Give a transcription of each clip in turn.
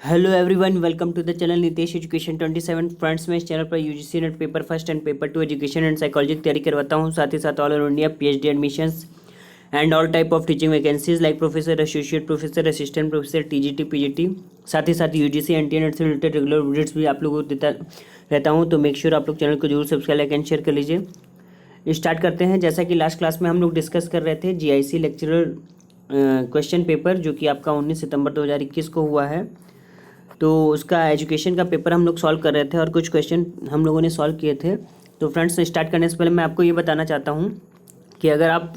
Hello everyone, welcome to the channel Nitesh education 27 friends. मैं इस channel पर UGC NET paper first and paper two education and psychology की तैयारी करवाता हूँ। साथ ही साथ all over India PhD admissions and all type of teaching vacancies like professor, associate professor, assistant professor, TGT, PGT. साथ ही साथ यूजीसी एनटीए नेट से रिलेटेड रेगुलर अपडेट्स भी आप लोगों को देता रहता हूँ। तो मेक श्योर आप लोग चैनल को जरूर सब्सक्राइब, लाइक एंड शेयर कर लीजिए। स्टार्ट करते हैं। जैसा कि लास्ट क्लास में हम लोग डिस्कस कर रहे थे जीआईसी लेक्चरर क्वेश्चन पेपर, जो कि आपका 19 सितंबर 2021 को हुआ है। तो उसका एजुकेशन का पेपर हम लोग सॉल्व कर रहे थे और कुछ क्वेश्चन हम लोगों ने सॉल्व किए थे। तो फ्रेंड्स, स्टार्ट करने से पहले मैं आपको ये बताना चाहता हूँ कि अगर आप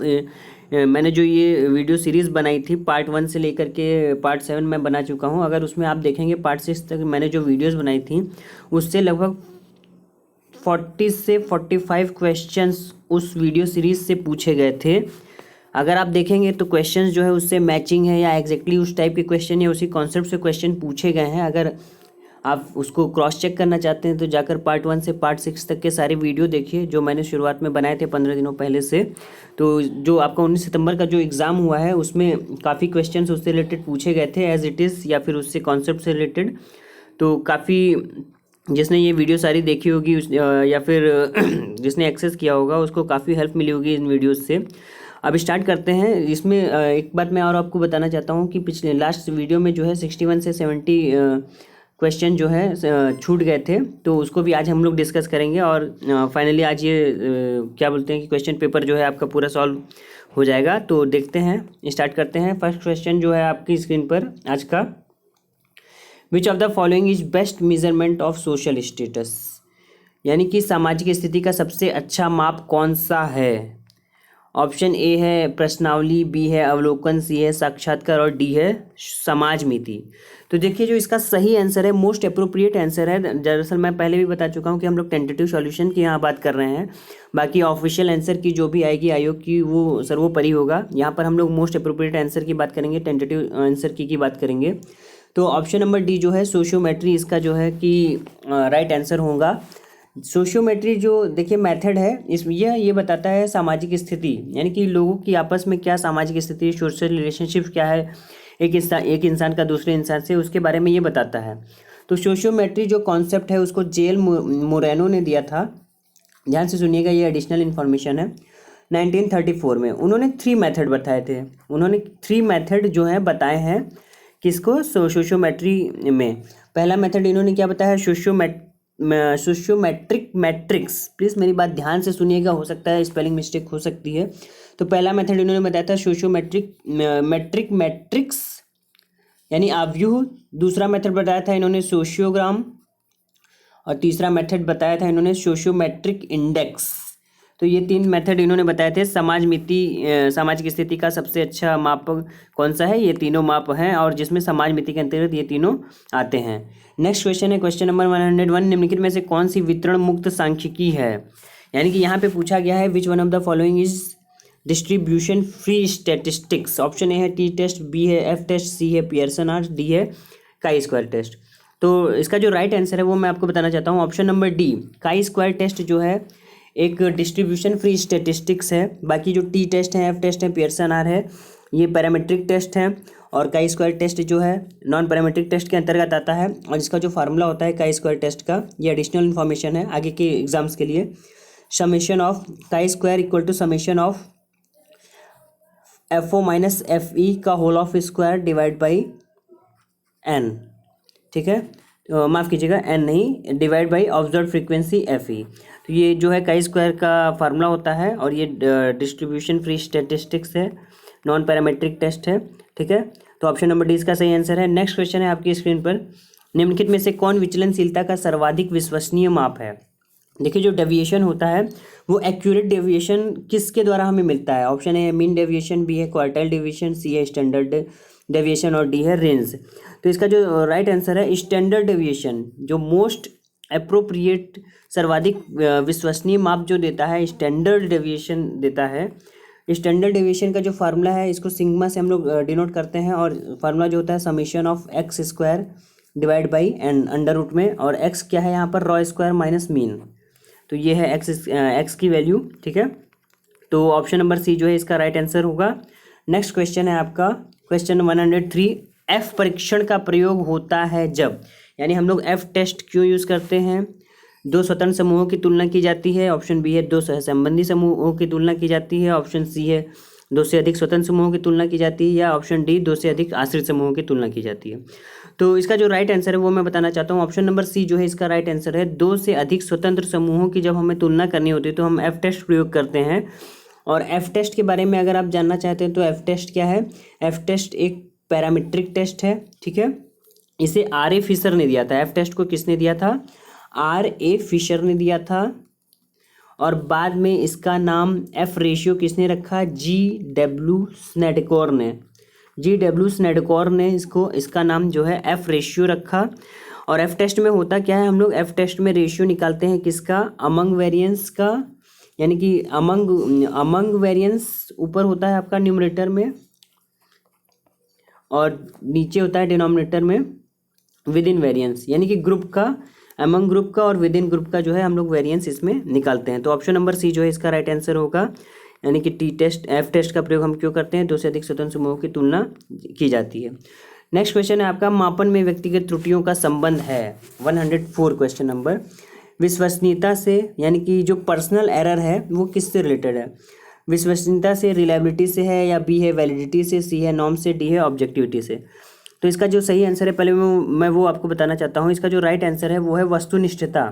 मैंने जो ये वीडियो सीरीज़ बनाई थी पार्ट 1 से लेकर के पार्ट 7 मैं बना चुका हूँ। अगर उसमें आप देखेंगे पार्ट 6 तक मैंने जो वीडियोज़ बनाई थी उससे लगभग 40 से 45 क्वेश्चंस उस वीडियो सीरीज़ से पूछे गए थे। अगर आप देखेंगे तो क्वेश्चंस जो है उससे मैचिंग है या एग्जैक्टली उस टाइप के क्वेश्चन या उसी कॉन्सेप्ट से क्वेश्चन पूछे गए हैं। अगर आप उसको क्रॉस चेक करना चाहते हैं तो जाकर पार्ट 1 से पार्ट 6 तक के सारे वीडियो देखिए जो मैंने शुरुआत में बनाए थे 15 दिनों पहले से। तो जो आपका 19 सितंबर का जो एग्ज़ाम हुआ है उसमें काफ़ी क्वेश्चन उससे रिलेटेड पूछे गए थे एज इट इज़ या फिर उससे कॉन्सेप्ट से रिलेटेड। तो काफ़ी जिसने ये वीडियो सारी देखी होगी या फिर जिसने एक्सेस किया होगा उसको काफ़ी हेल्प मिली होगी इन वीडियोस से। अब स्टार्ट करते हैं। इसमें एक बात मैं और आपको बताना चाहता हूँ कि पिछले लास्ट वीडियो में जो है 61 से 70 क्वेश्चन जो है छूट गए थे, तो उसको भी आज हम लोग डिस्कस करेंगे और फाइनली आज ये क्या बोलते हैं कि क्वेश्चन पेपर जो है आपका पूरा सॉल्व हो जाएगा। तो देखते हैं, स्टार्ट करते हैं। फर्स्ट क्वेश्चन जो है आपकी स्क्रीन पर आज का, which of the following is best measurement of social status, यानी कि सामाजिक स्थिति का सबसे अच्छा माप कौन सा है। ऑप्शन ए है प्रश्नावली, बी है अवलोकन, सी है साक्षात्कार और डी है समाज मिति। तो देखिए जो इसका सही आंसर है, मोस्ट अप्रोप्रिएट आंसर है, दरअसल मैं पहले भी बता चुका हूँ कि हम लोग टेंटेटिव सॉल्यूशन की यहाँ बात कर रहे हैं। बाकी ऑफिशियल आंसर की जो भी आएगी आयोग की वो सर्वोपरि होगा। यहाँ पर हम लोग मोस्ट अप्रोप्रिएट आंसर की बात करेंगे, टेंटेटिव आंसर की बात करेंगे। तो ऑप्शन नंबर डी जो है सोशियोमेट्री, इसका जो है कि राइट आंसर होगा। सोशियोमेट्री जो देखिए मेथड है इस ये बताता है सामाजिक स्थिति, यानी कि लोगों की आपस में क्या सामाजिक स्थिति, सोशल रिलेशनशिप क्या है एक इंसान का दूसरे इंसान से, उसके बारे में ये बताता है। तो सोशियोमेट्री जो कॉन्सेप्ट है उसको जेल मोरेनो ने दिया था। ध्यान से सुनिएगा, ये एडिशनल इन्फॉर्मेशन है। 1934 में उन्होंने 3 मेथड बताए थे। उन्होंने 3 मेथड जो है बताए हैं किसको, सोशियोमेट्री में। पहला मेथड इन्होंने क्या बताया, सोशियोमेट्रिक मैट्रिक्स। प्लीज़ मेरी बात ध्यान से सुनिएगा, हो सकता है स्पेलिंग मिस्टेक हो सकती है। तो पहला मेथड इन्होंने बताया था सोशियोमेट्रिक मैट्रिक्स यानी आव्यूह। दूसरा मेथड बताया था इन्होंने सोशियोग्राम और तीसरा मेथड बताया था इन्होंने सोशियोमेट्रिक इंडेक्स। तो ये 3 मेथड इन्होंने बताए थे। समाज मिति, सामाजिक स्थिति का सबसे अच्छा माप कौन सा है, ये तीनों माप हैं और जिसमें समाज मिति के अंतर्गत ये तीनों आते हैं। नेक्स्ट क्वेश्चन है क्वेश्चन नंबर 101, निम्नलिखित में से कौन सी वितरण मुक्त सांख्यिकी है। यानी कि यहाँ पे पूछा गया है which one of the following is distribution free statistics. Option A है टी टेस्ट, बी है एफ टेस्ट, सी है पियर्सन आर, डी है काई स्क्वायर टेस्ट। तो इसका जो राइट आंसर है वो मैं आपको बताना चाहता हूँ, option number D chi square test जो है एक डिस्ट्रीब्यूशन फ्री स्टैटिस्टिक्स है। बाकी जो टी टेस्ट है, एफ टेस्ट है, पियर्सन आर है, ये पैरामीट्रिक टेस्ट है। और काई स्क्वायर टेस्ट जो है नॉन पैरामीट्रिक टेस्ट के अंतर्गत आता है। और इसका जो फार्मूला होता है काई स्क्वायर टेस्ट का, ये एडिशनल इन्फॉर्मेशन है आगे के एग्जाम्स के लिए। Summation of chi square equal to summation of F O minus F E का whole of square divide by N. ठीक है, माफ़ कीजिएगा एन नहीं, divide by observe frequency F E. तो ये जो है काई स्क्वायर का फार्मूला होता है और ये डिस्ट्रीब्यूशन फ्री स्टैटिस्टिक्स है, नॉन पैरामेट्रिक टेस्ट है। ठीक है, तो ऑप्शन नंबर डी इसका सही आंसर है। नेक्स्ट क्वेश्चन है आपकी स्क्रीन पर, निम्नलिखित में से कौन विचलनशीलता का सर्वाधिक विश्वसनीय माप है। देखिए जो डेविएशन होता है वो एक्यूरेट डेविएशन किसके द्वारा हमें मिलता है। ऑप्शन ए है मीन डेविएशन, बी है क्वार्टाइल डेविएशन, सी है स्टैंडर्ड डेविएशन और डी है रेंज। तो इसका जो राइट आंसर है स्टैंडर्ड डेविएशन, जो मोस्ट अप्रोप्रिएट सर्वाधिक विश्वसनीय माप जो देता है स्टैंडर्ड डेविएशन देता है। स्टैंडर्ड डेविएशन का जो फार्मूला है इसको सिग्मा से हम लोग डिनोट करते हैं और फार्मूला जो होता है summation of X square divide by N under root में, और एक्स क्या है यहाँ पर रॉ स्क्वायर माइनस मीन। तो ये है एक्स की वैल्यू। ठीक है, तो ऑप्शन नंबर सी जो है इसका राइट आंसर होगा। नेक्स्ट क्वेश्चन है आपका क्वेश्चन 103, एफ परीक्षण का प्रयोग होता है जब, यानी हम लोग एफ टेस्ट क्यों यूज़ करते हैं? दो स्वतंत्र समूहों की तुलना की जाती है, ऑप्शन बी है दो सहसंबंधी समूहों की तुलना की जाती है, ऑप्शन सी है दो से अधिक स्वतंत्र समूहों की तुलना की जाती है, या ऑप्शन डी दो से अधिक आश्रित समूहों की तुलना की जाती है। तो इसका जो राइट आंसर है वो मैं बताना चाहता हूँ, ऑप्शन नंबर सी जो है इसका राइट आंसर है। दो से अधिक स्वतंत्र समूहों की जब हमें तुलना करनी होती है तो हम एफ टेस्ट प्रयोग करते हैं। और एफ टेस्ट के बारे में अगर आप जानना चाहते हैं तो एफ टेस्ट क्या है? एफ टेस्ट एक पैरामीट्रिक टेस्ट है, ठीक है। इसे आर ए फिशर ने दिया था। एफ टेस्ट को किसने दिया था? आर ए फिशर ने दिया था। और बाद में इसका नाम एफ रेशियो किसने रखा? जी.डब्ल्यू. स्नेडकोर ने। जी.डब्ल्यू. स्नेडकोर ने इसका नाम जो है एफ रेशियो रखा। और एफ टेस्ट में होता क्या है? हम लोग एफ टेस्ट में रेशियो निकालते हैं किसका? अमंग वेरिएंस का, यानी कि अमंग वेरिएंस ऊपर होता है आपका न्यूमरेटर में और नीचे होता है डिनोमिनेटर में विद इन वेरिएंस, यानी कि ग्रुप का, अमंग ग्रुप का और विद इन ग्रुप का जो है हम लोग वेरिएंस इसमें निकालते हैं। तो ऑप्शन नंबर सी जो है इसका राइट आंसर होगा, यानी कि टी टेस्ट एफ टेस्ट का प्रयोग हम क्यों करते हैं? दो से अधिक स्वतंत्र समूहों की तुलना की जाती है। नेक्स्ट क्वेश्चन है आपका, मापन में व्यक्तिगत त्रुटियों का संबंध है। 104 क्वेश्चन नंबर, विश्वसनीयता से, यानी कि जो पर्सनल एरर है वो किससे रिलेटेड है? विश्वसनीयता से, रिलायबिलिटी से है, या बी है वैलिडिटी से, सी है नॉर्म से, डी है ऑब्जेक्टिविटी से। तो इसका जो सही आंसर है पहले मैं वो आपको बताना चाहता हूँ। इसका जो राइट आंसर है वो है वस्तुनिष्ठता,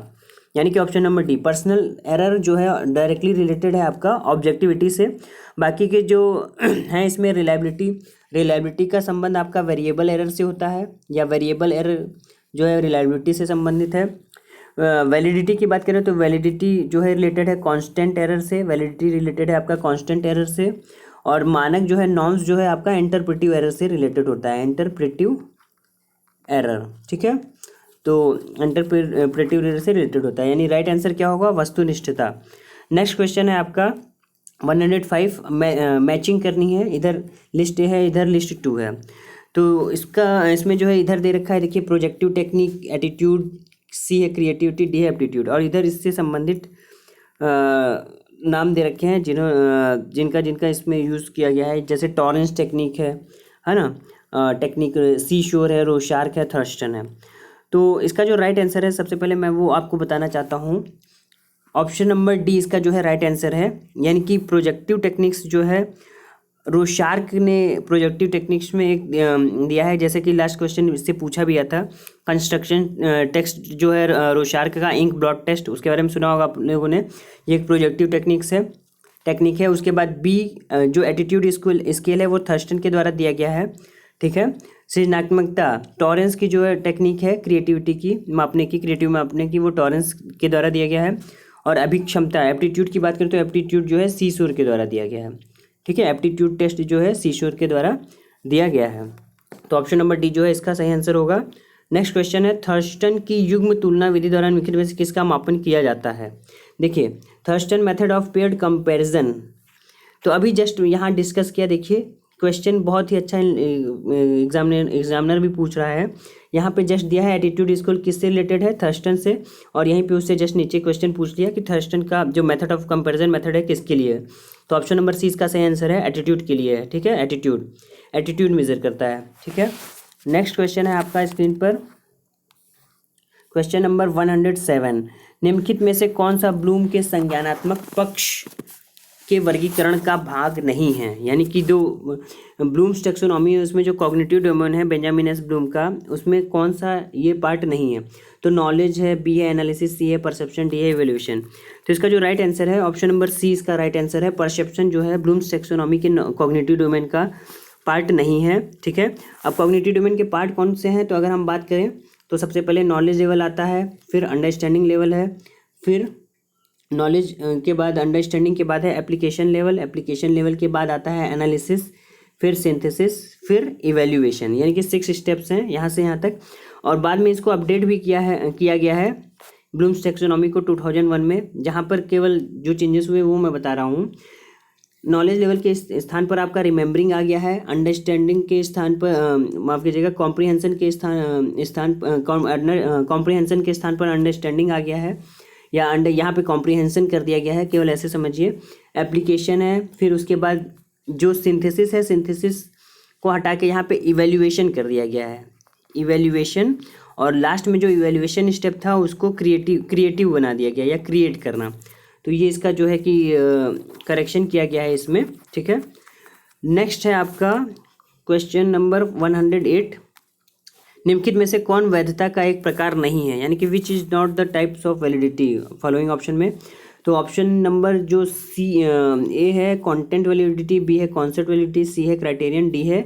यानी कि option number D. Personal error जो है डायरेक्टली रिलेटेड है आपका ऑब्जेक्टिविटी से। बाकी के जो हैं इसमें रिलायबिलिटी का संबंध आपका वेरिएबल एरर से होता है, या वेरिएबल एरर जो है रिलायबिलिटी से संबंधित है। वैलिडिटी की बात करें तो वैलिडिटी जो है रिलेटेड है कांस्टेंट एरर से, वैलिडिटी रिलेटेड है आपका कांस्टेंट एरर से। और मानक जो है नॉर्म्स जो है आपका इंटरप्रेटिव एरर से रिलेटेड होता है, इंटरप्रेटिव एरर, ठीक है। तो इंटरप्रेटिव एरर से रिलेटेड होता है, यानी राइट आंसर क्या होगा? वस्तुनिष्ठता। नेक्स्ट क्वेश्चन है आपका 105, मैचिंग करनी है। इधर लिस्ट ए है, इधर लिस्ट 2 है। तो इसमें जो है इधर दे रखा है, देखिए प्रोजेक्टिव टेक्निक, एटीट्यूड, सी है क्रिएटिविटी, डी है एप्टीट्यूड। और इधर इससे संबंधित नाम दे रखे हैं जिनका इसमें यूज़ किया गया है, जैसे टॉरेंस टेक्निक है ना, टेक्निक सी शोर है, रोशार्क है, थर्स्टन है। तो इसका जो राइट आंसर है सबसे पहले मैं वो आपको बताना चाहता हूँ, ऑप्शन नंबर डी इसका जो है राइट आंसर है, यानी कि प्रोजेक्टिव टेक्निक्स जो है रोशार्क ने प्रोजेक्टिव टेक्निक्स में एक दिया है। जैसे कि लास्ट क्वेश्चन इससे पूछा भी था, कंस्ट्रक्शन टेक्स्ट जो है रोशार्क का इंक ब्लॉट टेस्ट, उसके बारे में सुना होगा आप लोगों ने। ये एक प्रोजेक्टिव टेक्निक है। उसके बाद बी जो एटीट्यूड स्केल है वो थर्स्टन के द्वारा दिया गया है, ठीक है। सृजनात्मकता टॉरेंस की जो है टेक्निक है क्रिएटिविटी की मापने की, क्रिएटिव मापने की, वो टॉरेंस के द्वारा दिया गया है। और अभिक्षमता एप्टीट्यूड की बात करें तो एप्टीट्यूड जो है सीशोर के द्वारा दिया गया है, ठीक है। एप्टीट्यूड टेस्ट जो है सीशोर के द्वारा दिया गया है। तो ऑप्शन नंबर डी जो है इसका सही आंसर होगा। नेक्स्ट क्वेश्चन है, थर्स्टन की युग्म तुलना विधि दौरान मुख्य रूप से किसका मापन किया जाता है? देखिए Thurston method of paired comparison, तो अभी जस्ट यहाँ डिस्कस किया। देखिए क्वेश्चन बहुत ही अच्छा एग्जामिनर भी पूछ रहा है। यहाँ पे जस्ट दिया है एटीट्यूड स्कोर किससे रिलेटेड है? थर्स्टन से। और यहीं पे उससे जस्ट नीचे क्वेश्चन पूछ लिया कि थर्स्टन का जो मेथड ऑफ कंपैरिजन मेथड है किसके लिए है? तो ऑप्शन नंबर सी इसका सही आंसर है, एटीट्यूड के लिए है, ठीक है। एटीट्यूड मेजर करता है, ठीक है। नेक्स्ट क्वेश्चन है आपका स्क्रीन पर, क्वेश्चन नंबर 107, निम्नलिखित में से कौन सा ब्लूम के संज्ञानात्मक पक्ष के वर्गीकरण का भाग नहीं है? यानी कि दो ब्लूम्स टैक्सोनॉमी है, उसमें जो कॉग्निटिव डोमेन है बेंजामिन एस ब्लूम का, उसमें कौन सा ये पार्ट नहीं है? तो नॉलेज है, बी है एनालिसिस, सी है परसेप्शन, डी है इवैल्यूएशन। तो इसका जो राइट आंसर है ऑप्शन नंबर सी इसका राइट आंसर है। परसेप्शन जो है ब्लूम्स टैक्सोनॉमी के कॉग्निटिव डोमेन का पार्ट नहीं है, ठीक है। अब कॉग्निटिव डोमेन के पार्ट कौन से हैं? तो अगर हम बात करें तो सबसे पहले नॉलेज लेवल आता है, फिर अंडरस्टैंडिंग लेवल है, फिर नॉलेज के बाद अंडरस्टैंडिंग के बाद है एप्लीकेशन लेवल के बाद आता है एनालिसिस, फिर सिंथेसिस, फिर इवैल्यूएशन। यानी कि 6 स्टेप्स हैं यहाँ से यहाँ तक। और बाद में इसको अपडेट भी किया गया है ब्लूम्स टैक्सोनॉमी को 2001 में, जहाँ पर केवल जो चेंजेस हुए वो मैं बता रहा हूँ। नॉलेज लेवल के स्थान पर आपका रिमेम्बरिंग आ गया है, अंडरस्टैंडिंग के स्थान पर माफ़ कीजिएगा कॉम्प्रिहेंशन के कॉम्प्रिहेंशन के स्थान पर अंडरस्टैंडिंग आ गया है, या यहाँ पे कॉम्प्रिहेंशन कर दिया गया है, केवल ऐसे समझिए। एप्लीकेशन है, फिर उसके बाद जो सिंथेसिस है, सिंथेसिस को हटा के यहाँ पे इवैल्यूएशन कर दिया गया है, इवैल्यूएशन, और लास्ट में जो इवैल्यूएशन स्टेप था उसको क्रिएटिव बना दिया गया, या क्रिएट करना। तो ये इसका जो है कि करेक्शन किया गया है इसमें, ठीक है। नेक्स्ट है आपका क्वेश्चन नंबर 108, निम्नलिखित में से कौन वैधता का एक प्रकार नहीं है, यानी कि विच is not the types of validity following option में। तो ऑप्शन नंबर जो ए है कंटेंट वैलिडिटी, बी है कॉन्सेप्ट वैलिडिटी, सी है क्राइटेरियन, डी है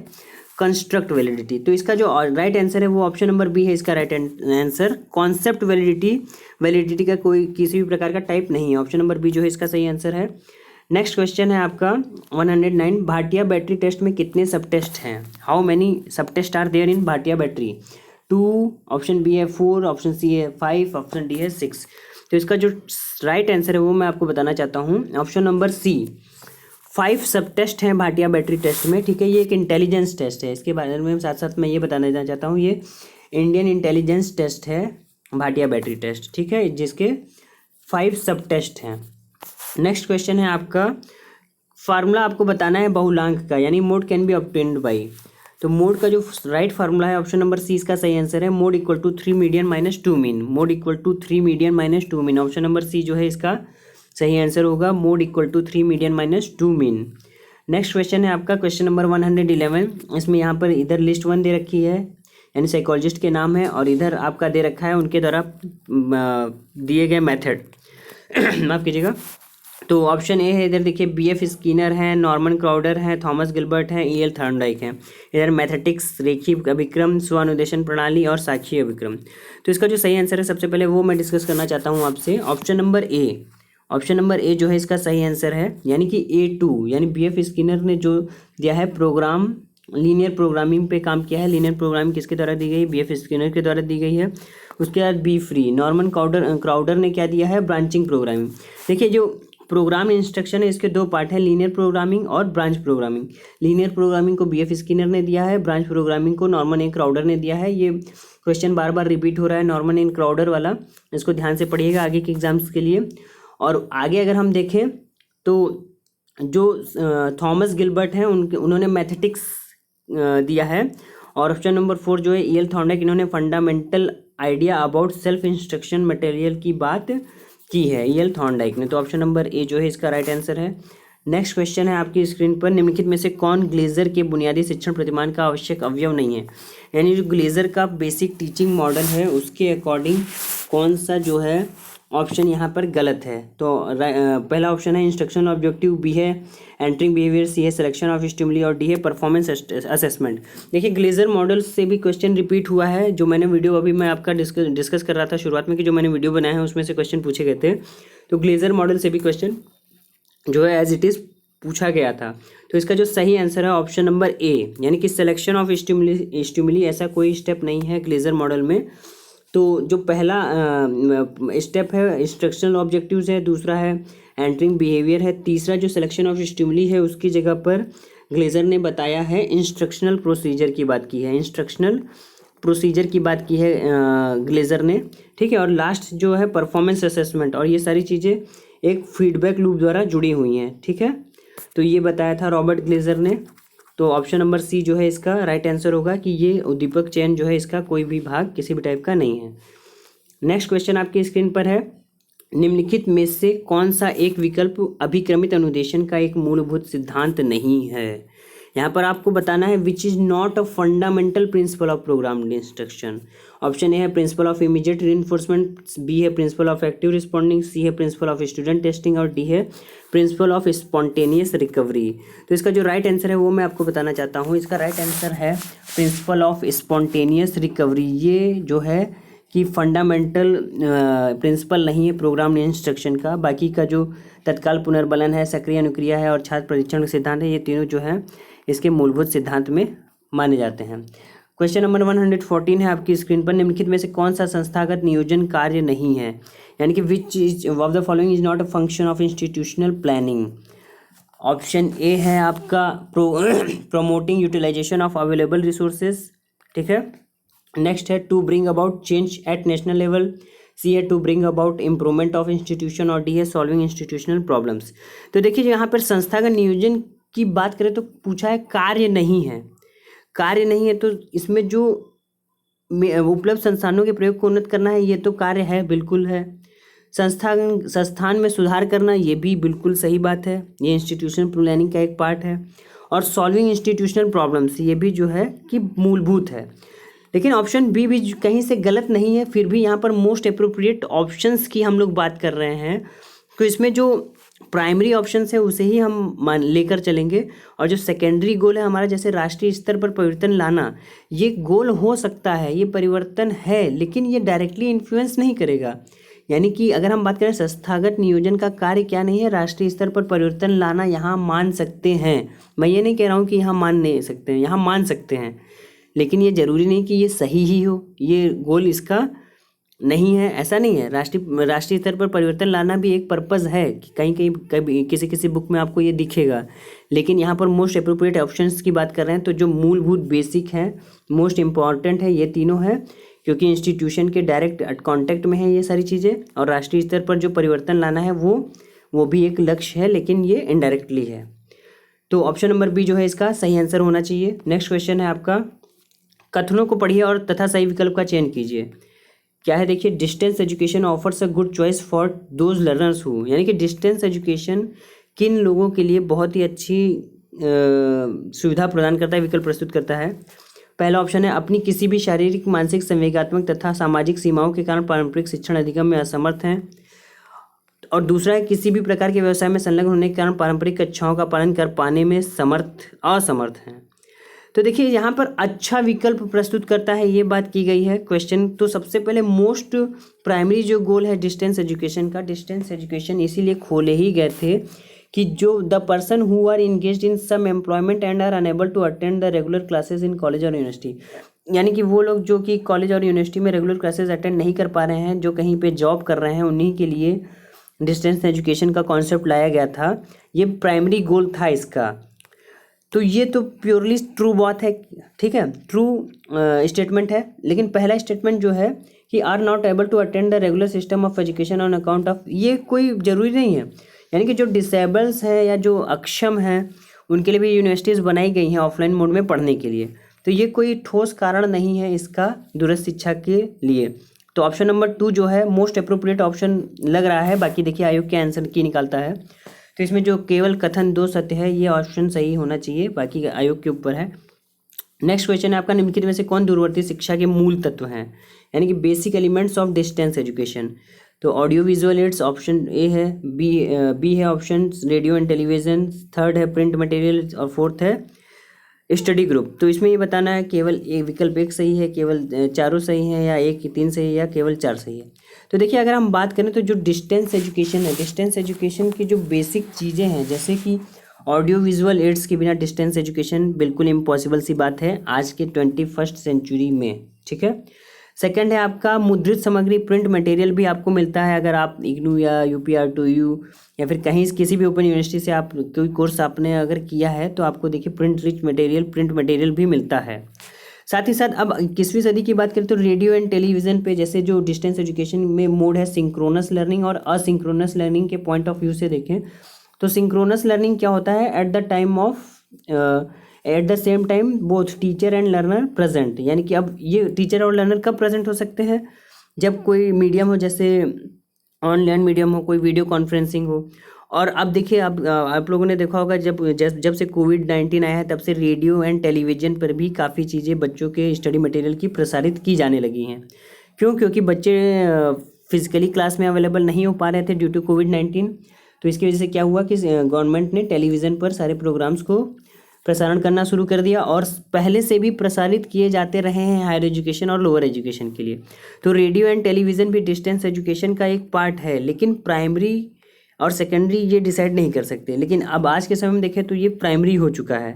कंस्ट्रक्ट वैलिडिटी। तो इसका जो राइट आंसर है वो ऑप्शन नंबर बी है इसका राइट आंसर। कॉन्सेप्ट वैलिडिटी का कोई किसी भी प्रकार का टाइप नहीं है, ऑप्शन नंबर बी जो है इसका सही आंसर है। नेक्स्ट क्वेश्चन है आपका 109, भाटिया बैटरी टेस्ट में कितने सब टेस्ट हैं, how many sub test are there in Bhatia battery, 2, option B है 4, ऑप्शन सी है 5, ऑप्शन डी है 6। तो इसका जो राइट आंसर है वो मैं आपको बताना चाहता हूँ, ऑप्शन नंबर सी, 5 सब टेस्ट हैं भाटिया बैटरी टेस्ट में, ठीक है। ये एक इंटेलिजेंस टेस्ट है, इसके बारे में साथ साथ मैं ये बताना चाहता हूँ, ये इंडियन इंटेलिजेंस टेस्ट है भाटिया बैटरी टेस्ट, ठीक है, जिसके 5 सब टेस्ट हैं। नेक्स्ट क्वेश्चन है आपका, फार्मूला आपको बताना है बहुलांक का, यानी mode can be obtained by. तो मोड का जो राइट फार्मूला है ऑप्शन नंबर सी इसका सही आंसर है, mode equal to 3 median minus 2 mean, mode equal to 3 median minus 2 mean, option number C जो है इसका सही आंसर होगा, mode equal to 3 median minus 2 mean. Next question है आपका क्वेश्चन नंबर 111, इसमें यहाँ पर इधर लिस्ट 1 दे रखी है, यानी साइकोलॉजिस्ट के नाम है, और इधर आपका दे रखा है उनके द्वारा दिए गए मेथड माफ कीजिएगा। तो ऑप्शन ए है, इधर देखिए BF स्किनर है, नॉर्मन क्राउडर है, थॉमस गिलबर्ट है, EL थॉर्नडाइक है। इधर मैथेटिक्स, रेखीय अभिक्रम, स्वानुदेशन प्रणाली और साक्षी अभिक्रम। तो इसका जो सही आंसर है सबसे पहले वो मैं डिस्कस करना चाहता हूँ आपसे, option number A, option number A जो है इसका सही आंसर है, यानी कि A2, यानी BF स्किनर ने जो दिया है प्रोग्राम, लीनियर प्रोग्रामिंग पे काम किया है। लीनियर प्रोग्रामिंग किसके द्वारा दी गई, BF स्किनर के द्वारा दी गई है। उसके बाद बी फ्री, नॉर्मन क्राउडर ने क्या दिया है, ब्रांचिंग प्रोग्रामिंग। देखिए जो प्रोग्राम इंस्ट्रक्शन है इसके 2 पार्ट है, लीनियर प्रोग्रामिंग और ब्रांच प्रोग्रामिंग। लीनियर प्रोग्रामिंग को BF स्किनर ने दिया है, ब्रांच प्रोग्रामिंग को नॉर्मन एन क्राउडर ने दिया है। ये क्वेश्चन बार बार रिपीट हो रहा है, नॉर्मन एन क्राउडर वाला, इसको ध्यान से पढ़िएगा आगे के एग्जाम्स के लिए। और आगे अगर हम देखें तो जो थॉमस गिलबर्ट हैं उन्होंने मैथेटिक्स दिया है, और ऑप्शन नंबर 4 जो है EL थॉर्नडाइक, इन्होंने fundamental idea about self instruction material की बात की है, EL थॉर्नडाइक ने। तो ऑप्शन नंबर ए जो है इसका राइट आंसर है। नेक्स्ट क्वेश्चन है आपकी स्क्रीन पर, निम्नलिखित में से कौन ग्लेजर के बुनियादी शिक्षण प्रतिमान का आवश्यक अवयव नहीं है, यानी जो ग्लेजर का बेसिक टीचिंग मॉडल है उसके अकॉर्डिंग कौन सा जो है ऑप्शन यहाँ पर गलत है। तो पहला ऑप्शन है इंस्ट्रक्शनल ऑब्जेक्टिव, बी है एंटरिंग बिहेवियर, सी है सिलेक्शन ऑफ स्टिमुली, और डी है परफॉर्मेंस असेसमेंट। देखिए ग्लेजर मॉडल से भी क्वेश्चन रिपीट हुआ है, जो मैंने वीडियो अभी मैं आपका डिस्कस कर रहा था शुरुआत में कि जो मैंने वीडियो बनाया है उसमें से क्वेश्चन पूछे गए थे। तो ग्लेजर मॉडल से भी क्वेश्चन जो है एज इट इज़ पूछा गया था। तो इसका जो सही आंसर है ऑप्शन नंबर ए, यानी कि सिलेक्शन ऑफ स्टिमुली ऐसा कोई स्टेप नहीं है ग्लेजर मॉडल में। तो जो पहला स्टेप है इंस्ट्रक्शनल ऑब्जेक्टिव्स है, दूसरा है एंटरिंग बिहेवियर है, तीसरा जो सिलेक्शन ऑफ स्टिमुली है उसकी जगह पर ग्लेजर ने बताया है इंस्ट्रक्शनल प्रोसीजर की बात की है, इंस्ट्रक्शनल प्रोसीजर की बात की है ग्लेजर ने, ठीक है। और लास्ट जो है परफॉर्मेंस असेसमेंट, और ये सारी चीज़ें एक फीडबैक लूप द्वारा जुड़ी हुई हैं, ठीक है। तो ये बताया था रॉबर्ट ग्लेजर ने। तो ऑप्शन नंबर सी जो है इसका राइट आंसर होगा कि ये उद्दीपक चयन जो है इसका कोई भी भाग किसी भी टाइप का नहीं है। नेक्स्ट क्वेश्चन आपकी स्क्रीन पर है, निम्नलिखित में से कौन सा एक विकल्प अभिक्रमित अनुदेशन का एक मूलभूत सिद्धांत नहीं है। यहाँ पर आपको बताना है which is not a fundamental principle of programmed instruction. Option A है principle of immediate reinforcement, B है principle of active responding, C है प्रिंसिपल ऑफ स्टूडेंट टेस्टिंग, और डी है प्रिंसिपल ऑफ स्पॉन्टेनियस रिकवरी। तो इसका जो राइट आंसर है वो मैं आपको बताना चाहता हूँ, इसका राइट आंसर है प्रिंसिपल ऑफ स्पॉन्टेनियस रिकवरी। ये जो है कि फंडामेंटल प्रिंसिपल नहीं है प्रोग्राम इंस्ट्रक्शन का, बाकी का जो तत्काल पुनर्बलन है, सक्रिय अनुक्रिया है और छात्र परीक्षण का सिद्धांत है, ये तीनों जो है इसके मूलभूत सिद्धांत में माने जाते हैं। क्वेश्चन नंबर 114 है आपकी स्क्रीन पर, निम्नलिखित में से कौन सा संस्थागत नियोजन कार्य नहीं है, यानी कि which is of the following is not a function of institutional planning. Option A है आपका promoting utilization of available resources, ठीक है। नेक्स्ट है to bring about change at national level, C है to bring about improvement of institution, और D है solving institutional problems. तो देखिए यहाँ पर संस्थागत नियोजन की बात करें तो पूछा है कार्य नहीं है, कार्य नहीं है, तो इसमें जो उपलब्ध संसाधनों के प्रयोग को उन्नत करना है, ये तो कार्य है, बिल्कुल है। संस्थान में सुधार करना, ये भी बिल्कुल सही बात है, ये इंस्टीट्यूशनल प्लानिंग का एक पार्ट है। और सॉल्विंग इंस्टीट्यूशनल प्रॉब्लम्स, ये भी जो है कि मूलभूत है। लेकिन ऑप्शन बी भी कहीं से गलत नहीं है, फिर भी यहाँ पर मोस्ट अप्रोप्रिएट ऑप्शंस की हम लोग बात कर रहे हैं, तो इसमें जो प्राइमरी ऑप्शंस है उसे ही हम मान लेकर चलेंगे। और जो सेकेंडरी गोल है हमारा, जैसे राष्ट्रीय स्तर पर परिवर्तन लाना, ये गोल हो सकता है, ये परिवर्तन है, लेकिन ये डायरेक्टली इन्फ्लुएंस नहीं करेगा। यानी कि अगर हम बात करें संस्थागत नियोजन का कार्य क्या नहीं है, राष्ट्रीय स्तर पर परिवर्तन लाना, यहाँ मान सकते हैं। मैं ये नहीं कह रहा हूँ कि यहाँ मान नहीं सकते हैं, यहाँ मान सकते हैं, लेकिन ये जरूरी नहीं कि ये सही ही हो, ये गोल इसका नहीं है, ऐसा नहीं है। राष्ट्रीय स्तर पर परिवर्तन लाना भी एक पर्पज़ है, कहीं कहीं कभी किसी बुक में आपको ये दिखेगा, लेकिन यहाँ पर मोस्ट अप्रोप्रिएट ऑप्शंस की बात कर रहे हैं, तो जो मूलभूत बेसिक हैं, मोस्ट इम्पॉर्टेंट है, ये तीनों हैं, क्योंकि इंस्टीट्यूशन के डायरेक्ट कांटेक्ट में है ये सारी चीज़ें। और राष्ट्रीय स्तर पर जो परिवर्तन लाना है वो भी एक लक्ष्य है, लेकिन ये इनडायरेक्टली है। तो ऑप्शन नंबर बी जो है इसका सही आंसर होना चाहिए। नेक्स्ट क्वेश्चन है आपका, कथनों को पढ़िए और तथा सही विकल्प का चयन कीजिए। क्या है देखिए, distance education offers a good choice for those learners who, यानी कि डिस्टेंस एजुकेशन किन लोगों के लिए बहुत ही अच्छी सुविधा प्रदान करता है, विकल्प प्रस्तुत करता है। पहला ऑप्शन है, अपनी किसी भी शारीरिक, मानसिक, संवेगात्मक तथा सामाजिक सीमाओं के कारण पारंपरिक शिक्षण अधिगम में असमर्थ हैं। और दूसरा है, किसी भी प्रकार के व्यवसाय में संलग्न होने के कारण पारंपरिक कक्षाओं का पालन कर पाने में असमर्थ हैं। तो देखिए यहाँ पर अच्छा विकल्प प्रस्तुत करता है, ये बात की गई है क्वेश्चन। तो सबसे पहले मोस्ट प्राइमरी जो गोल है डिस्टेंस एजुकेशन का, डिस्टेंस एजुकेशन इसीलिए खोले ही गए थे कि जो the person who are engaged in some employment and are unable to attend the regular classes in college और यूनिवर्सिटी, यानी कि वो लोग जो कि कॉलेज और यूनिवर्सिटी में रेगुलर क्लासेज अटेंड नहीं कर पा रहे हैं, जो कहीं पे जॉब कर रहे हैं, उन्हीं के लिए डिस्टेंस एजुकेशन का कॉन्सेप्ट लाया गया था। ये प्राइमरी गोल था इसका। तो ये तो प्योरली ट्रू बात है, ठीक है, ट्रू स्टेटमेंट है। लेकिन पहला स्टेटमेंट जो है कि are not able to attend the regular system of education on account of, ये कोई ज़रूरी नहीं है। यानी कि जो डिसेबल्स हैं या जो अक्षम हैं, उनके लिए भी यूनिवर्सिटीज़ बनाई गई हैं ऑफलाइन मोड में पढ़ने के लिए। तो ये कोई ठोस कारण नहीं है इसका दूरस्थ शिक्षा के लिए। तो ऑप्शन नंबर 2 जो है मोस्ट अप्रोप्रिएट ऑप्शन लग रहा है। बाकी देखिए आयोग के आंसर की निकालता है, तो इसमें जो केवल कथन 2 सत्य है, ये ऑप्शन सही होना चाहिए, बाकी आयोग के ऊपर है। नेक्स्ट क्वेश्चन है आपका, निम्नलिखित में से कौन दूरवर्ती शिक्षा के मूल तत्व हैं, यानी कि basic elements of distance education. तो audio visual aids option A है, बी है option radio and television, third है प्रिंट मटेरियल, और फोर्थ है स्टडी ग्रुप। तो इसमें ये बताना है केवल एक विकल्प एक सही है, केवल चारों सही है, या एक 3 सही है, या केवल 4 सही है। तो देखिए अगर हम बात करें तो जो डिस्टेंस एजुकेशन है, डिस्टेंस एजुकेशन की जो बेसिक चीज़ें हैं, जैसे कि ऑडियो विजुअल एड्स के बिना डिस्टेंस एजुकेशन बिल्कुल इम्पॉसिबल सी बात है आज के 21st सेंचुरी में, ठीक है। सेकंड है आपका मुद्रित सामग्री, प्रिंट मटेरियल भी आपको मिलता है अगर आप इग्नू या UPR2U या फिर कहीं किसी भी ओपन यूनिवर्सिटी से आप कोई कोर्स आपने अगर किया है, तो आपको देखिए प्रिंट मटेरियल भी मिलता है। साथ ही साथ अब 21वीं सदी की बात करें तो रेडियो एंड टेलीविज़न पे जैसे जो डिस्टेंस एजुकेशन में मोड है सिंक्रोनस लर्निंग और असिंक्रोनस लर्निंग के पॉइंट ऑफ व्यू से देखें तो सिंक्रोनस लर्निंग क्या होता है, at the same time both teacher and learner present, यानी कि अब ये टीचर और लर्नर कब प्रेजेंट हो सकते हैं, जब कोई मीडियम हो, जैसे ऑनलाइन मीडियम हो, कोई वीडियो कॉन्फ्रेंसिंग हो। और अब देखिए अब आप लोगों ने देखा होगा जब से कोविड-19 आया है तब से रेडियो एंड टेलीविज़न पर भी काफ़ी चीज़ें बच्चों के स्टडी मटेरियल की प्रसारित की जाने लगी हैं। क्यों? क्योंकि बच्चे फिजिकली क्लास में अवेलेबल नहीं हो पा रहे थे ड्यू टू कोविड-19। तो इसकी वजह से क्या हुआ कि गवर्नमेंट ने टेलीविज़न पर सारे प्रोग्राम्स को प्रसारण करना शुरू कर दिया, और पहले से भी प्रसारित किए जाते रहे हैं हायर एजुकेशन और लोअर एजुकेशन के लिए। तो रेडियो एंड टेलीविज़न भी डिस्टेंस एजुकेशन का एक पार्ट है, लेकिन प्राइमरी और सेकेंडरी ये डिसाइड नहीं कर सकते। लेकिन अब आज के समय में देखें तो ये प्राइमरी हो चुका है।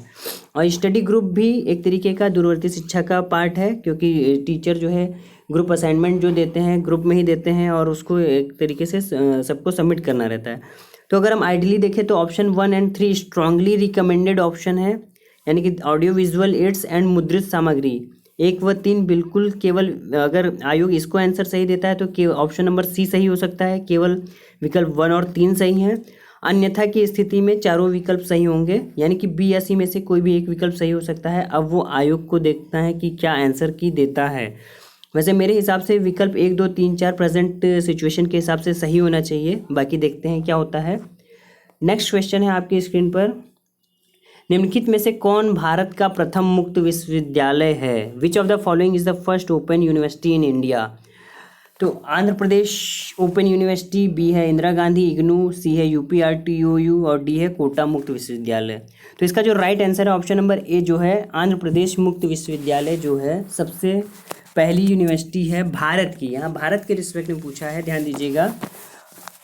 और स्टडी ग्रुप भी एक तरीके का दूरवर्ती शिक्षा का पार्ट है, क्योंकि टीचर जो है ग्रुप असाइनमेंट जो देते हैं ग्रुप में ही देते हैं, और उसको एक तरीके से सबको सबमिट करना रहता है। तो अगर हम आइडियली देखें तो ऑप्शन 1 और 3 स्ट्रांगली रिकमेंडेड ऑप्शन है, यानी कि ऑडियो विजुअल एड्स एंड मुद्रित सामग्री 1 व 3 बिल्कुल केवल, अगर आयोग इसको आंसर सही देता है तो ऑप्शन नंबर सी सही हो सकता है, केवल विकल्प 1 और 3 सही हैं। अन्यथा की स्थिति में चारों विकल्प सही होंगे, यानी कि बी या सी में से कोई भी एक विकल्प सही हो सकता है। अब वो आयोग को देखता है कि क्या आंसर की देता है। वैसे मेरे हिसाब से विकल्प 1, 2, 3, 4 प्रेजेंट सिचुएशन के हिसाब से सही होना चाहिए, बाकी देखते हैं क्या होता है। नेक्स्ट क्वेश्चन है आपकी स्क्रीन पर, निम्नलिखित में से कौन भारत का प्रथम मुक्त विश्वविद्यालय है? Which of the following is the first open university in India? तो Andhra Pradesh open university, B है इंदिरा गांधी इग्नू, सी है UPRTOU और डी है कोटा मुक्त विश्वविद्यालय। तो इसका जो राइट आंसर है ऑप्शन नंबर ए जो है आंध्र प्रदेश मुक्त विश्वविद्यालय जो है सबसे पहली यूनिवर्सिटी है भारत की। यहाँ भारत के रिस्पेक्ट में पूछा है, ध्यान दीजिएगा।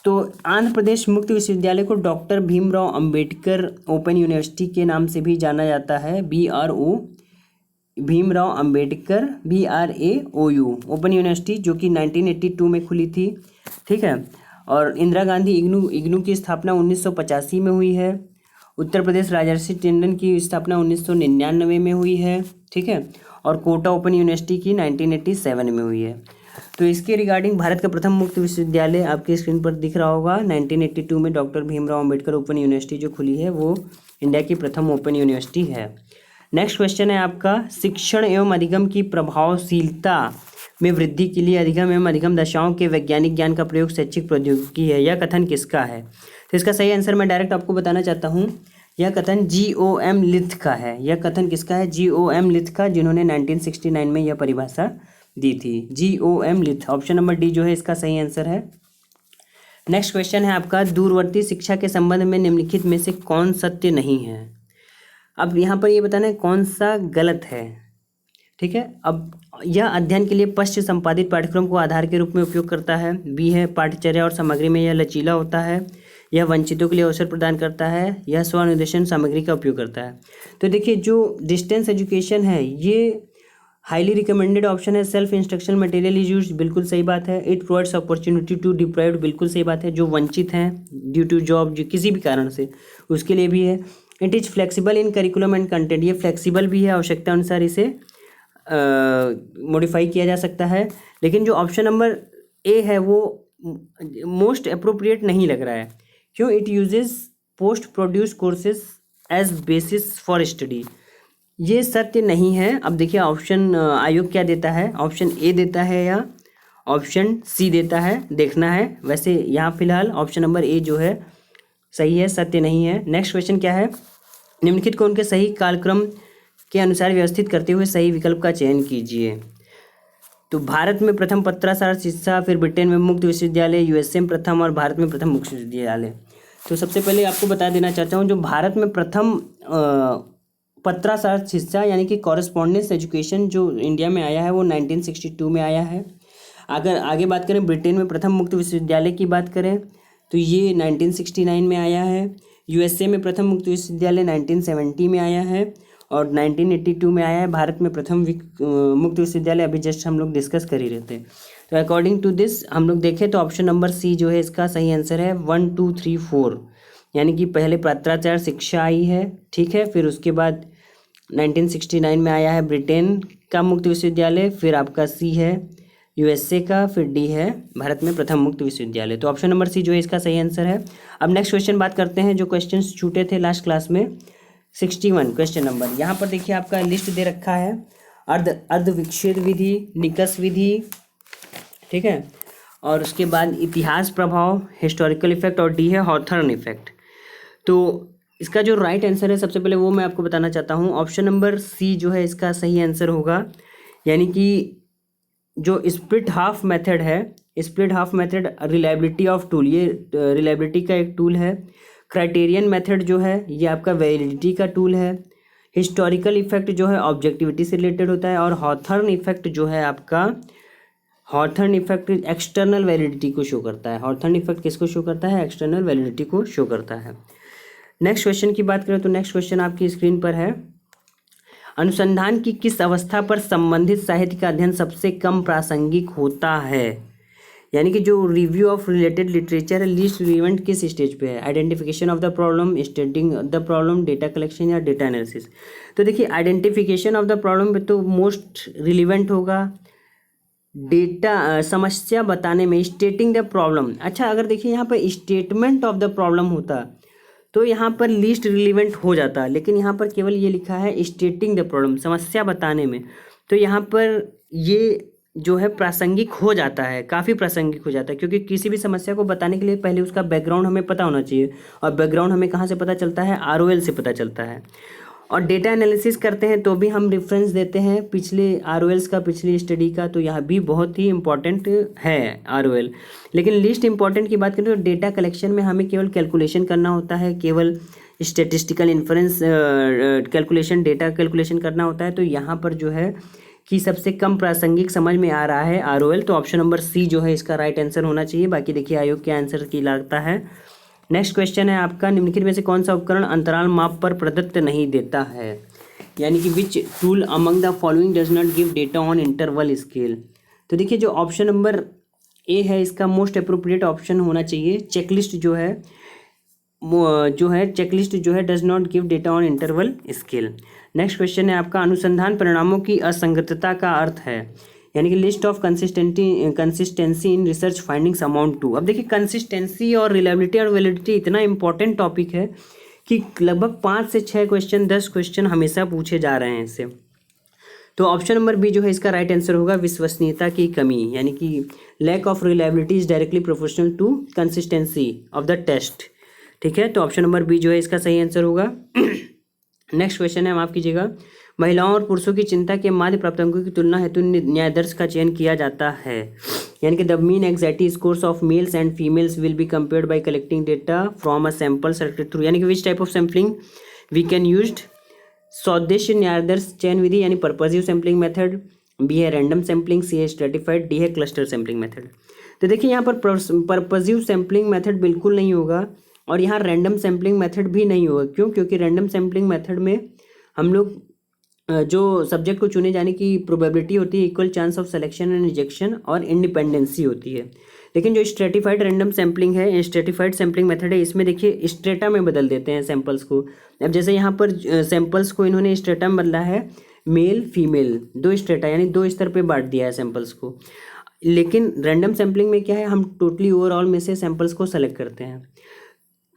तो आंध्र प्रदेश मुक्त विश्वविद्यालय को doctor Bhimrao Ambedkar open university के नाम से भी जाना जाता है, BRO Bhimrao Ambedkar BRAOU open university, जो कि 1982 में खुली थी, ठीक है। और इंदिरा गांधी इग्नू की स्थापना 1985 में हुई है। उत्तर प्रदेश राजर्षि टंडन की स्थापना 1999 में हुई है, ठीक है। और कोटा ओपन यूनिवर्सिटी की 1987 में हुई है। तो इसके रिगार्डिंग भारत का प्रथम मुक्त विश्वविद्यालय आपकी स्क्रीन पर दिख रहा होगा, 1982 में doctor Bhimrao Ambedkar open university जो खुली है वो इंडिया की प्रथम ओपन यूनिवर्सिटी है। नेक्स्ट क्वेश्चन है आपका, शिक्षण एवं अधिगम की प्रभावशीलता में वृद्धि के लिए अधिगम एवं अधिगम दशाओं के वैज्ञानिक ज्ञान का प्रयोग शैक्षिक प्रौद्योगिकी है। यह कथन किसका है? तो इसका सही आंसर मैं डायरेक्ट आपको बताना चाहता हूँ, यह कथन GOM लिथ का है। यह कथन किसका है? GOM लिथ का, जिन्होंने 1969 में यह परिभाषा दी थी। GOM लिथ, ऑप्शन नंबर डी जो है इसका सही आंसर है। नेक्स्ट क्वेश्चन है आपका, दूरवर्ती शिक्षा के संबंध में निम्नलिखित में से कौन सत्य नहीं है? अब यहाँ पर ये बताना है कौन सा गलत है, ठीक है। अब यह अध्ययन के लिए पश्च संपादित पाठ्यक्रम को आधार के रूप में उपयोग करता है। बी है पाठ्यचर्या और सामग्री में यह लचीला होता है। यह वंचितों के लिए अवसर प्रदान करता है। यह स्वनिर्देशन सामग्री का उपयोग करता है। तो देखिए, जो डिस्टेंस एजुकेशन है ये हाईली रिकमेंडेड ऑप्शन है। Self instruction material is use, बिल्कुल सही बात है। It provides opportunity to deprived, बिल्कुल सही बात है। जो वंचित हैं ड्यू टू जॉब, जो किसी भी कारण से, उसके लिए भी है। It is flexible in curriculum and content, ये फ्लेक्सिबल भी है, आवश्यकता अनुसार इसे मॉडिफाई किया जा सकता है। लेकिन जो ऑप्शन नंबर ए है वो मोस्ट अप्रोप्रिएट नहीं लग रहा है। क्यों? It uses post produce courses as basis for study, ये सत्य नहीं है। अब देखिए ऑप्शन आयोग क्या देता है, ऑप्शन ए देता है या ऑप्शन सी देता है, देखना है। वैसे यहाँ फिलहाल ऑप्शन नंबर ए जो है सही है, सत्य नहीं है। नेक्स्ट क्वेश्चन क्या है, निम्नलिखित को उनके सही कालक्रम के अनुसार व्यवस्थित करते हुए सही विकल्प का चयन कीजिए। तो भारत में प्रथम पत्राचार शिक्षा, फिर ब्रिटेन में मुक्त विश्वविद्यालय, USA में प्रथम और भारत में प्रथम मुक्त विश्वविद्यालय। तो सबसे पहले आपको बता देना चाहता हूँ, जो भारत में प्रथम पत्राचार शिक्षा यानी कि कॉरेस्पॉन्डेंस एजुकेशन जो इंडिया में आया है वो 1962 में आया है। अगर आगे बात करें ब्रिटेन में प्रथम मुक्त विश्वविद्यालय की बात करें तो ये 1969 में आया है। USA में प्रथम मुक्त विश्वविद्यालय 1970 में आया है और 1982 में आया है। भारत में प्रथम मुक्त विश्वविद्यालय अभी जस्ट हम लोग डिस्कस कर ही रहे थे। तो अकॉर्डिंग टू दिस हम लोग देखें तो ऑप्शन नंबर सी जो है इसका सही आंसर है 1, 2, 3, 4, यानी कि पहले पत्राचार शिक्षा आई है, ठीक है। फिर उसके बाद 1969 में आया है ब्रिटेन का मुक्त विश्वविद्यालय, फिर आपका सी है USA का, फिर डी है भारत में प्रथम मुक्त विश्वविद्यालय। तो ऑप्शन नंबर सी जो है इसका सही आंसर है। अब नेक्स्ट क्वेश्चन बात करते हैं, जो क्वेश्चंस छूटे थे लास्ट क्लास में, 61 क्वेश्चन नंबर। यहाँ पर देखिए आपका लिस्ट दे रखा है, अर्ध विक्षेद विधि, निकष विधि, ठीक है, और उसके बाद इतिहास प्रभाव, हिस्टोरिकल इफेक्ट, और डी है हॉथर्न इफेक्ट। तो इसका जो राइट आंसर है सबसे पहले वो मैं आपको बताना चाहता हूँ, ऑप्शन नंबर सी जो है इसका सही आंसर होगा। यानी कि जो स्प्लिट हाफ मेथड है, split half method reliability of tool, ये रिलायबिलिटी का एक टूल है। क्राइटेरियन मेथड जो है ये आपका वैलिडिटी का टूल है। हिस्टोरिकल इफेक्ट जो है ऑब्जेक्टिविटी से रिलेटेड होता है। और हॉथर्न इफेक्ट जो है आपका, हॉथर्न इफेक्ट एक्सटर्नल वैलिडिटी को शो करता है। हॉथर्न इफेक्ट किसको शो करता है? एक्सटर्नल वैलिडिटी को शो करता है। नेक्स्ट क्वेश्चन की बात करें तो नेक्स्ट क्वेश्चन आपकी स्क्रीन पर है, अनुसंधान की किस अवस्था पर संबंधित साहित्य का अध्ययन सबसे कम प्रासंगिक होता है? यानी कि जो रिव्यू ऑफ रिलेटेड लिटरेचर है लीस्ट रिलेवेंट किस स्टेज पे है? Identification of the problem, studying the problem, data collection या डेटा एनालिसिस। तो देखिए आइडेंटिफिकेशन ऑफ द प्रॉब्लम पे तो मोस्ट रिलेवेंट होगा, डेटा समस्या बताने में, स्टेटिंग द प्रॉब्लम। अच्छा, अगर देखिए यहाँ पर स्टेटमेंट ऑफ द प्रॉब्लम होता तो यहाँ पर लीस्ट रिलीवेंट हो जाता, लेकिन यहाँ पर केवल ये लिखा है स्टेटिंग द प्रॉब्लम, समस्या बताने में, तो यहाँ पर ये जो है प्रासंगिक हो जाता है, काफ़ी प्रासंगिक हो जाता है, क्योंकि किसी भी समस्या को बताने के लिए पहले उसका बैकग्राउंड हमें पता होना चाहिए, और बैकग्राउंड हमें कहाँ से पता चलता है, आरओएल से पता चलता है। और डेटा एनालिसिस करते हैं तो भी हम रेफरेंस देते हैं पिछले आरओएल्स का, पिछली स्टडी का, तो यह भी बहुत ही इंपॉर्टेंट है आरओएल। लेकिन लिस्ट इंपॉर्टेंट की बात करें तो डेटा कलेक्शन में हमें केवल कैलकुलेशन करना होता है, केवल statistical inference calculation, data calculation करना होता है, तो यहाँ पर जो है कि सबसे कम प्रासंगिक समझ में आ रहा है आरओएल, तो ऑप्शन नंबर सी जो है इसका राइट आंसर होना चाहिए। बाकी देखिए आयोग के आंसर की लगता है। नेक्स्ट क्वेश्चन है आपका, निम्नलिखित में से कौन सा उपकरण अंतराल माप पर प्रदत्त नहीं देता है, यानी कि which tool among the following does not give data on interval scale. तो देखिए जो ऑप्शन नंबर ए है इसका मोस्ट अप्रोप्रिएट ऑप्शन होना चाहिए। चेकलिस्ट जो है चेकलिस्ट जो है does not give data on interval scale. Next question है आपका, अनुसंधान परिणामों की असंगतता का अर्थ है, यानी कि list of consistency in research findings amount to. अब देखिए कंसिस्टेंसी और रिलायबिलिटी और वैलिडिटी इतना इंपॉर्टेंट टॉपिक है कि लगभग 5 से 6 क्वेश्चन 10 क्वेश्चन हमेशा पूछे जा रहे हैं इससे। तो ऑप्शन नंबर बी जो है इसका राइट आंसर होगा, विश्वसनीयता की कमी, यानी कि lack of reliability is directly proportional to consistency of the test. ठीक है, तो ऑप्शन नंबर बी जो है इसका सही आंसर होगा। नेक्स्ट क्वेश्चन है, माफ कीजिएगा, महिलाओं और पुरुषों की चिंता के माध्य प्राप्तांकों की तुलना हेतु न्यायादर्श का चयन किया जाता है, यानी कि the mean anxiety scores of males and females will be compared by collecting data from a sample selected through, यानी कि which type of sampling we can used. सौदेश्य न्यायादर्श चयन विधि यानी पर्पजिव सैम्पलिंग मेथड, बी है रैंडम सैम्पलिंग, सी है stratified, D है क्लस्टर सैम्पलिंग मेथड। तो देखिए यहाँ पर पर्पजिव सैम्पलिंग मेथड बिल्कुल नहीं होगा, और यहाँ रैंडम सैम्पलिंग मेथड भी नहीं होगा। क्यों? क्योंकि रैंडम सैम्पलिंग मेथड में हम लोग जो सब्जेक्ट को चुने जाने की प्रोबेबिलिटी होती है, equal chance of selection and rejection, और इंडिपेंडेंसी होती है। लेकिन जो स्ट्रेटिफाइड रैंडम सैम्पलिंग है, स्ट्रेटिफाइड सैम्पलिंग मेथड है, इसमें देखिए स्ट्रेटा में बदल देते हैं सैंपल्स को। अब जैसे यहाँ पर सैंपल्स को इन्होंने स्ट्रेटा में बदला है, मेल फीमेल 2 स्ट्रेटा यानी 2 स्तर पे बांट दिया है सैंपल्स को। लेकिन रैंडम सैम्पलिंग में क्या है, हम टोटली ओवरऑल में से सैंपल्स को सेलेक्ट करते हैं।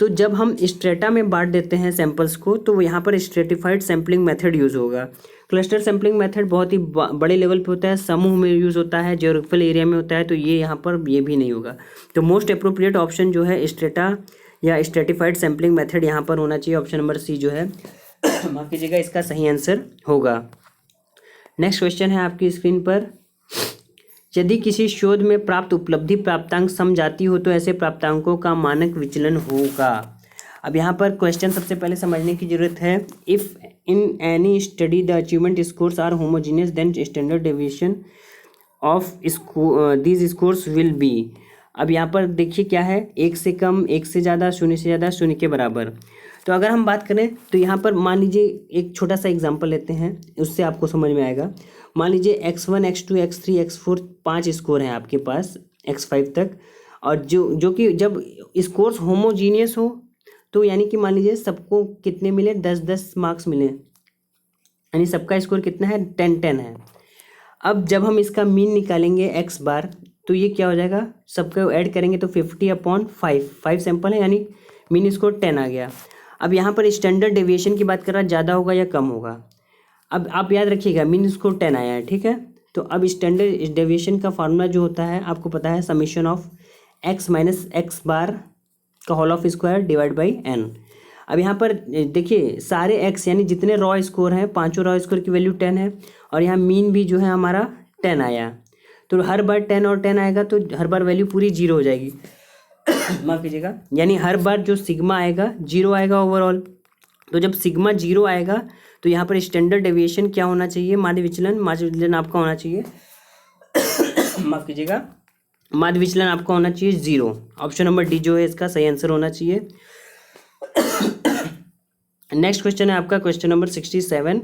तो जब हम स्ट्रेटा में बांट देते हैं सैंपल्स को, तो यहाँ पर स्ट्रेटिफाइड सैम्पलिंग मेथड यूज़ होगा। क्लस्टर सैम्पलिंग मेथड बहुत ही बड़े लेवल पे होता है, समूह में यूज़ होता है, ज्योग्राफिकल एरिया में होता है, तो ये यहाँ पर ये भी नहीं होगा। तो मोस्ट अप्रोप्रिएट ऑप्शन जो है स्ट्रेटा या स्ट्रेटिफाइड सैम्पलिंग मेथड यहाँ पर होना चाहिए। ऑप्शन नंबर सी जो है माफ कीजिएगा इसका सही आंसर होगा। नेक्स्ट क्वेश्चन है आपकी स्क्रीन पर, यदि किसी शोध में प्राप्त उपलब्धि प्राप्तांक समजाती हो तो ऐसे प्राप्तांकों का मानक विचलन होगा। अब यहाँ पर क्वेश्चन सबसे पहले समझने की जरूरत है, if in any study the achievement scores are homogeneous then standard deviation of these scores will be. अब यहाँ पर देखिए क्या है, 1 से कम, 1 से ज़्यादा, 0 से ज़्यादा, 0 के बराबर। तो अगर हम बात करें तो यहाँ पर मान लीजिए एक छोटा सा एग्जांपल लेते हैं, उससे आपको समझ में आएगा। मान लीजिए x1, x2, x3, x4 5 score हैं आपके पास x5 तक, और जो कि जब स्कोर्स होमोजीनियस हो तो यानी कि मान लीजिए सबको कितने मिले, 10-10 मार्क्स मिले, यानी सबका स्कोर कितना है, 10-10 है। अब जब हम इसका मीन निकालेंगे x बार, तो ये क्या हो जाएगा, सबको ऐड करेंगे तो 50/5, 5 सैंपल है, यानी मीन स्कोर 10 आ गया। अब यहाँ पर स्टैंडर्ड डेविएशन की बात कर रहा है, ज़्यादा होगा या कम होगा। अब आप याद रखिएगा मीन स्कोर 10 आया है, ठीक है। तो अब स्टैंडर्ड डेविएशन का फार्मूला जो होता है आपको पता है, summation of x minus X bar का whole of square divide by n। अब यहाँ पर देखिए सारे x यानी जितने रॉ स्कोर हैं, 5 रॉ स्कोर की वैल्यू 10 है, और यहाँ मीन भी जो है हमारा 10 आया। तो हर बार 10 और 10 आएगा तो हर बार वैल्यू पूरी 0 हो जाएगी। माफ कीजिएगा, यानी हर बार जो सिग्मा आएगा 0 आएगा ओवरऑल। तो जब सिग्मा 0 आएगा तो यहाँ पर स्टैंडर्ड डेविएशन क्या होना चाहिए, माध्य विचलन आपका होना चाहिए माफ कीजिएगा, माध्य विचलन आपका होना चाहिए 0। ऑप्शन नंबर डी जो है इसका सही आंसर होना चाहिए। नेक्स्ट क्वेश्चन है आपका क्वेश्चन नंबर 67,